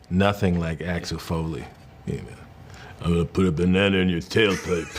nothing like Axel Foley, you know. I'm gonna put a banana in your tailpipe.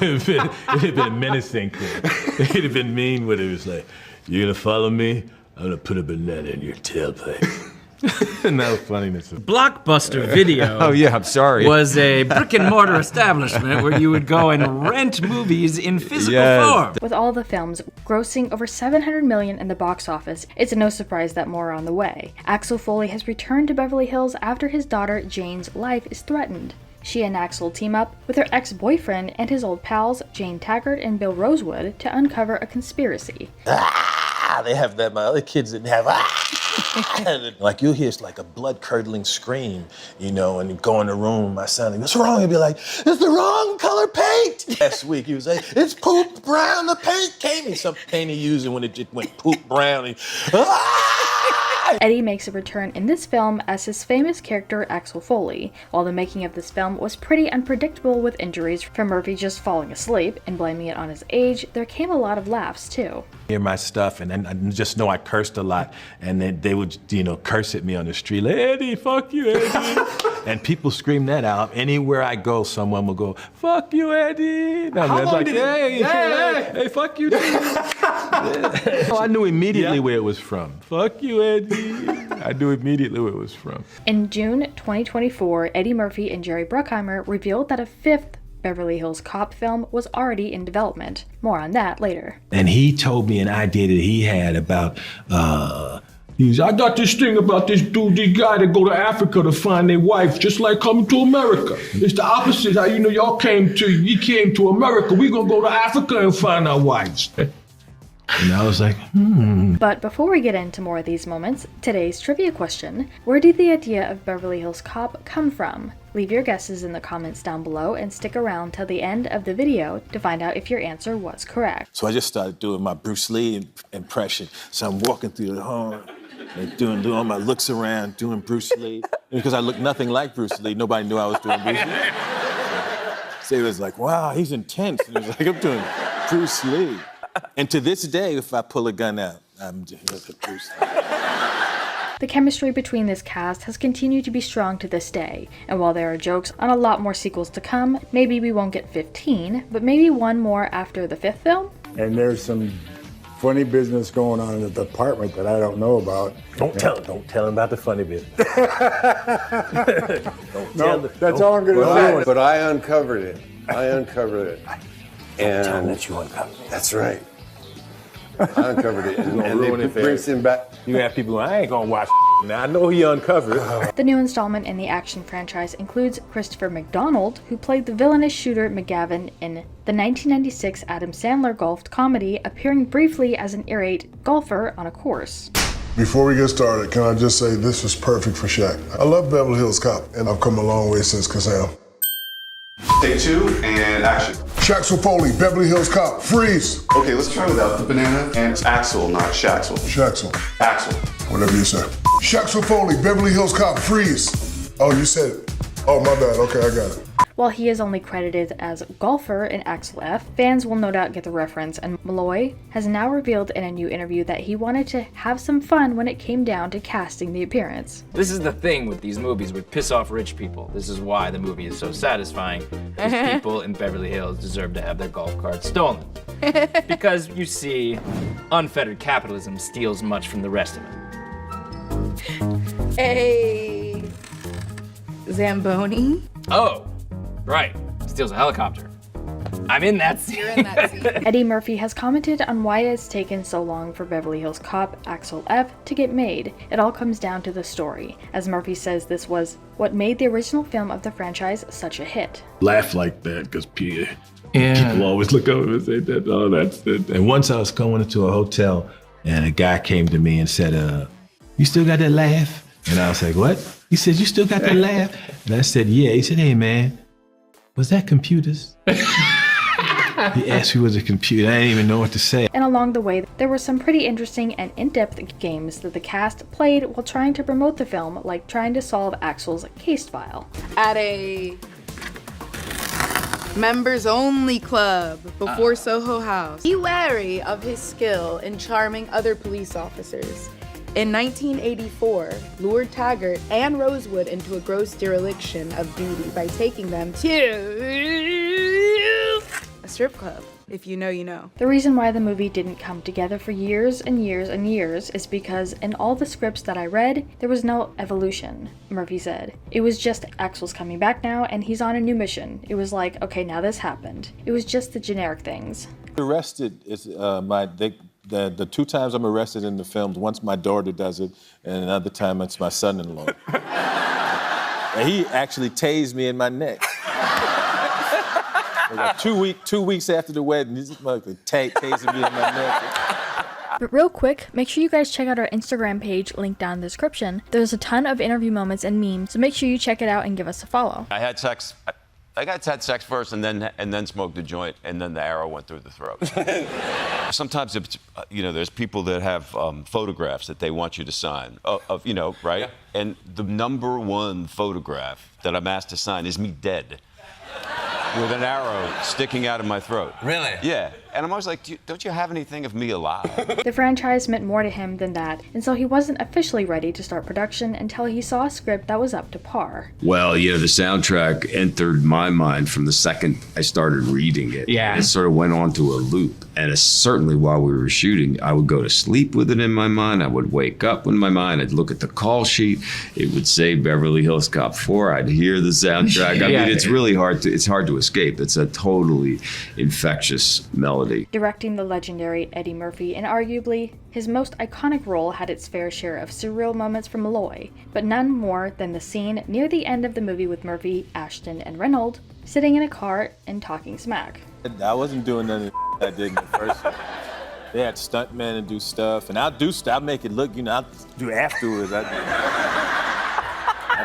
It'd been a menacing thing. It'd have been mean when it was like, you're gonna follow me? I'm gonna put a banana in your tailpipe. No funniness. Blockbuster Video. Oh yeah, I'm sorry. Was a brick and mortar establishment where you would go and rent movies in physical form. With all the films grossing over $700 million in the box office, it's no surprise that more are on the way. Axel Foley has returned to Beverly Hills after his daughter Jane's life is threatened. She and Axel team up with her ex-boyfriend and his old pals, Jane Taggart and Bill Rosewood, to uncover a conspiracy. They have that, my other kids didn't have, Like you'll hear like a blood-curdling scream, you know, and you go in the room, my son, like, what's wrong? He'd be like, it's the wrong color paint. Last week he was like, it's poop brown, the paint came in. Some paint he used when it just went poop brown. And, Eddie makes a return in this film as his famous character Axel Foley. While the making of this film was pretty unpredictable with injuries from Murphy just falling asleep and blaming it on his age, there came a lot of laughs too. Hear my stuff, and then I just know I cursed a lot, and then they would, you know, curse at me on the street, like, Eddie, fuck you, Eddie. And people scream that out. Anywhere I go, someone will go, fuck you, Eddie. And I was like, hey, fuck you, dude. So I knew immediately where it was from. Fuck you, Eddie. I knew immediately where it was from. In June 2024, Eddie Murphy and Jerry Bruckheimer revealed that a fifth Beverly Hills Cop film was already in development. More on that later. And he told me an idea that he had about, I got this thing about this dude, this guy that go to Africa to find their wife, just like coming to America. It's the opposite. How you know you came to America. We gonna go to Africa and find our wives. And I was like, But before we get into more of these moments, today's trivia question: where did the idea of Beverly Hills Cop come from? Leave your guesses in the comments down below and stick around till the end of the video to find out if your answer was correct. So I just started doing my Bruce Lee impression. So I'm walking through the hall and doing all my looks around, doing Bruce Lee. And because I looked nothing like Bruce Lee, nobody knew I was doing Bruce Lee. So it was like, wow, he's intense. And it was like, I'm doing Bruce Lee. And to this day, if I pull a gun out, I'm just Bruce Lee. The chemistry between this cast has continued to be strong to this day, and while there are jokes on a lot more sequels to come, maybe we won't get 15, but maybe one more after the fifth film? And there's some funny business going on in the department that I don't know about. Don't tell him about the funny business. That's all I'm gonna say. But I uncovered it. And tell him that you uncovered it. That's right. I uncovered it. And it brings him back. You have people going, I ain't gonna watch now. I know he uncovered. The new installment in the action franchise includes Christopher McDonald, who played the villainous shooter McGavin in the 1996 Adam Sandler golf comedy, appearing briefly as an irate golfer on a course. Before we get started, can I just say this was perfect for Shaq. I love Beverly Hills Cop, and I've come a long way since Kazam. Take two and action. Axel Foley, Beverly Hills Cop, freeze! Okay, let's try without the banana. And it's Axel, not Shaxel. Shaxel. Axel. Whatever you say. Axel Foley, Beverly Hills Cop, freeze! Oh, you said it. Oh, my bad. Okay, I got it. While he is only credited as golfer in Axel F, fans will no doubt get the reference, and Molloy has now revealed in a new interview that he wanted to have some fun when it came down to casting the appearance. This is the thing with these movies, we piss off rich people. This is why the movie is so satisfying, because people in Beverly Hills deserve to have their golf carts stolen. Because, you see, unfettered capitalism steals much from the rest of it. Hey, Zamboni? Oh, right. Steals a helicopter. I'm in that scene. You're in that scene. Eddie Murphy has commented on why it's taken so long for Beverly Hills Cop Axel F to get made. It all comes down to the story, as Murphy says this was what made the original film of the franchise such a hit. Laugh like that, because people always look over and say that, oh, that's it. And once I was going into a hotel, and a guy came to me and said, you still got that laugh? And I was like, what? He said, you still got that laugh? And I said, yeah. He said, hey, man, was that computers? He asked me was a computer. I didn't even know what to say. And along the way, there were some pretty interesting and in-depth games that the cast played while trying to promote the film, like trying to solve Axel's case file. At a members-only club before Soho House. Be wary of his skill in charming other police officers. in 1984, lured Taggart and Rosewood into a gross dereliction of duty by taking them to a strip club. If you know, you know. The reason why the movie didn't come together for years and years and years is because in all the scripts that I read, there was no evolution, Murphy said. It was just Axel's coming back now and he's on a new mission. It was like, okay, now this happened. It was just the generic things. Arrested is the 2 times I'm arrested in the films. Once my daughter does it, and another time it's my son-in-law. And he actually tased me in my neck. Like 2 weeks after the wedding, he's just like tasing me in my neck. But real quick, make sure you guys check out our Instagram page, linked down in the description. There's a ton of interview moments and memes, so make sure you check it out and give us a follow. I had sex first and then smoked a joint, and then the arrow went through the throat. Sometimes, there's people that have photographs that they want you to sign, right? Yeah. And the #1 photograph that I'm asked to sign is me dead, with an arrow sticking out of my throat. Really? Yeah. And I'm always like, don't you have anything of me alive? The franchise meant more to him than that, and so he wasn't officially ready to start production until he saw a script that was up to par. Well, the soundtrack entered my mind from the second I started reading it. Yeah. It sort of went on to a loop. And certainly while we were shooting, I would go to sleep with it in my mind. I would wake up in my mind. I'd look at the call sheet. It would say Beverly Hills Cop 4. I'd hear the soundtrack. I mean, it's really hard to escape. It's a totally infectious melody. Directing the legendary Eddie Murphy, and arguably his most iconic role had its fair share of surreal moments from Molloy, but none more than the scene near the end of the movie with Murphy, Ashton, and Reinhold sitting in a car and talking smack. I wasn't doing none of the I did in the first one. They had stuntmen and do stuff, and I'll do stuff. I'll make it look, I'll do afterwards. I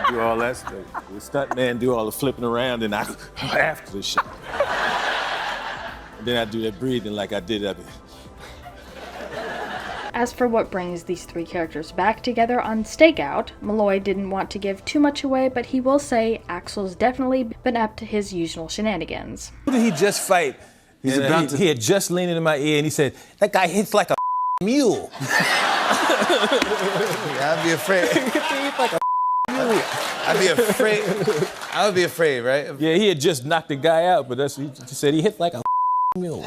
do all that stuff. The stuntman do all the flipping around, and I after the shit. Then I do that breathing like I did up here. As for what brings these 3 characters back together on Stakeout, Molloy didn't want to give too much away, but he will say Axel's definitely been up to his usual shenanigans. Who did he just fight? He had just leaned into my ear and he said, "That guy hits like a mule." I'd be afraid. I'd be afraid. I would be afraid, right? Yeah, he had just knocked the guy out, but he said he hit like a mule.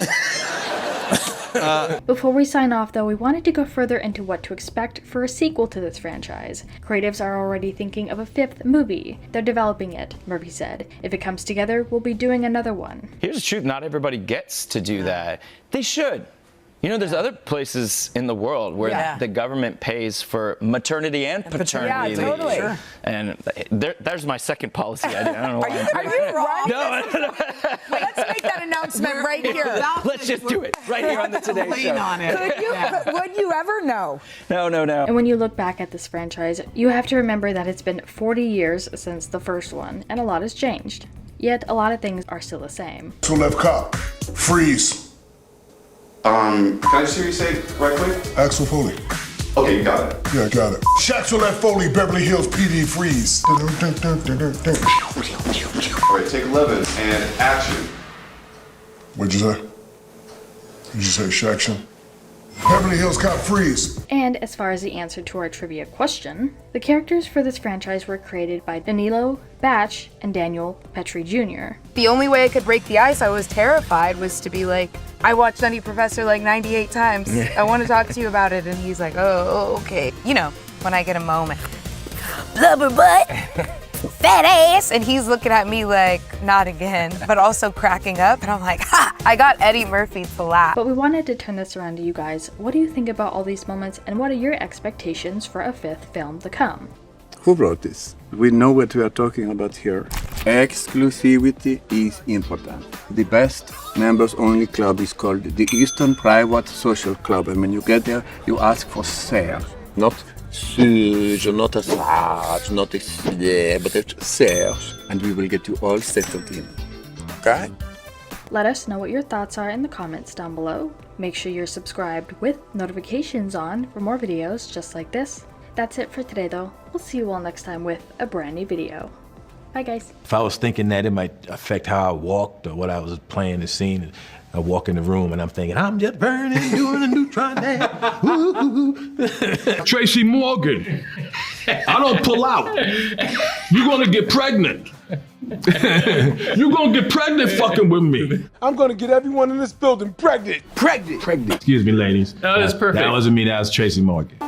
Before we sign off though, we wanted to go further into what to expect for a sequel to this franchise. Creatives are already thinking of a 5th movie. They're developing it, Murphy said. If it comes together, we'll be doing another one. Here's the truth, not everybody gets to do that. They should. There's other places in the world where the government pays for maternity and paternity leave. Totally. Sure. And there's my second policy idea. I don't know why. Are you wrong? No. Let's make that announcement right here. Let's just do it right here on the Today Show. On it. Would you ever? No. No. And when you look back at this franchise, you have to remember that it's been 40 years since the first one, and a lot has changed. Yet a lot of things are still the same. Axel left cop. Freeze. Can I just hear you say right quick? Axel Foley. Okay, you got it. Yeah, got it. Axel left Foley, Beverly Hills PD, freeze. All right, take 11 and action. What'd you say? Did you say Shaction? Beverly Hills Cop, freeze. And as far as the answer to our trivia question, the characters for this franchise were created by Danilo, Batch, and Daniel Petrie Jr. The only way I could break the ice, I was terrified, was to be like, I watched Nutty Professor like 98 times. I want to talk to you about it. And he's like, oh, okay. When I get a moment. Blubber butt, fat ass. And he's looking at me like, not again, but also cracking up. And I'm like, ha, I got Eddie Murphy to laugh. But we wanted to turn this around to you guys. What do you think about all these moments, and what are your expectations for a 5th film to come? Who wrote this? We know what we are talking about here. Exclusivity is important. The best members-only club is called the Eastern Private Social Club, and when you get there, you ask for Serge. Not Serge, not a Sarge, not a but it's Serge, and we will get you all settled in. Okay? Let us know what your thoughts are in the comments down below. Make sure you're subscribed with notifications on for more videos just like this. That's it for today though. We'll see you all next time with a brand new video. Bye guys. If I was thinking that it might affect how I walked or what I was playing the scene, I walk in the room and I'm thinking, I'm just burning, doing a neutron dance. Tracy Morgan, I don't pull out. You're gonna get pregnant. You're gonna get pregnant fucking with me. I'm gonna get everyone in this building pregnant. Excuse me, ladies. That was perfect. That wasn't me, that was Tracy Morgan.